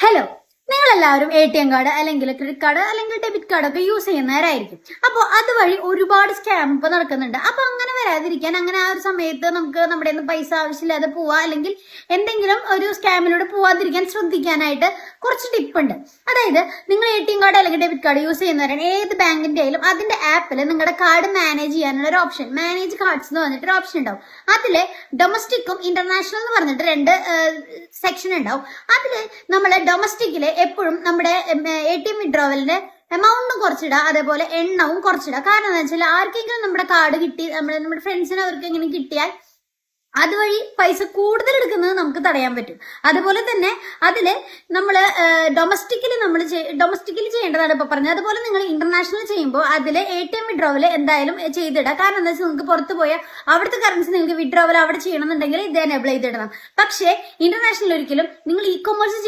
Hello, നിങ്ങളെല്ലാവരും ATM card അല്ലെങ്കിൽ credit card അല്ലെങ്കിൽ ഡെബിറ്റ് കാർഡ് ഒക്കെ യൂസ് ചെയ്യുന്നവരായിരിക്കും. അപ്പോൾ അതുവഴി ഒരുപാട് സ്കാം ഇപ്പൊ നടക്കുന്നുണ്ട്. അപ്പൊ അങ്ങനെ വരാതിരിക്കാൻ, അങ്ങനെ ആ ഒരു സമയത്ത് നമുക്ക് നമ്മുടെ പൈസ ആവശ്യമില്ലാതെ പോവാ അല്ലെങ്കിൽ എന്തെങ്കിലും ഒരു സ്കാമിലൂടെ പോവാതിരിക്കാൻ ശ്രദ്ധിക്കാനായിട്ട് കുറച്ച് ടിപ്പ് ഉണ്ട്. അതായത് നിങ്ങൾ ATM കാർഡ് അല്ലെങ്കിൽ ഡെബിറ്റ് കാർഡ് യൂസ് ചെയ്യുന്നവരാണ്, ഏത് ബാങ്കിന്റെ ആയാലും അതിന്റെ ആപ്പിൽ നിങ്ങളുടെ കാർഡ് മാനേജ് ചെയ്യാനുള്ള ഒരു ഓപ്ഷൻ, മാനേജ് കാർഡ്സ് എന്ന് പറഞ്ഞിട്ട് ഒരു ഓപ്ഷൻ ഉണ്ടാവും. അതില് ഡൊമസ്റ്റിക്കും ഇന്റർനാഷണൽ എന്ന് പറഞ്ഞിട്ട് രണ്ട് സെക്ഷൻ ഉണ്ടാവും. അതില് നമ്മള് ഡൊമസ്റ്റിക്കില് എപ്പോഴും നമ്മുടെ ATM വിഡ്രോവലിന്റെ എമൗണ്ടും കുറച്ചിടുക, അതേപോലെ എണ്ണവും കുറച്ചിടുക. കാരണം എന്താ വെച്ചാൽ ആർക്കെങ്കിലും നമ്മുടെ കാർഡ് കിട്ടി, നമ്മുടെ ഫ്രണ്ട്സിന് അവർക്ക് എങ്ങനെ കിട്ടിയാൽ അതുവഴി പൈസ കൂടുതൽ എടുക്കുന്നത് നമുക്ക് തടയാൻ പറ്റും. അതുപോലെ തന്നെ അതില് നമ്മള് ഡൊമസ്റ്റിക്കലി ചെയ്യേണ്ടതാണ് ഇപ്പൊ പറഞ്ഞത്. അതുപോലെ നിങ്ങൾ ഇന്റർനാഷണൽ ചെയ്യുമ്പോൾ അതില് ATM വിഡ്രോവൽ എന്തായാലും ചെയ്തിടുക. കാരണം എന്താ വെച്ചാൽ നിങ്ങൾക്ക് പുറത്ത് പോയാൽ അവിടുത്തെ കറൻസി നിങ്ങൾക്ക് വിഡ്രോവൽ അവിടെ ചെയ്യണമെന്നുണ്ടെങ്കിൽ ഇത് എനേബിൾ ചെയ്തിടണം. പക്ഷേ ഇന്റർനാഷണൽ ഒരിക്കലും നിങ്ങൾ ഇ-കൊമേഴ്സ്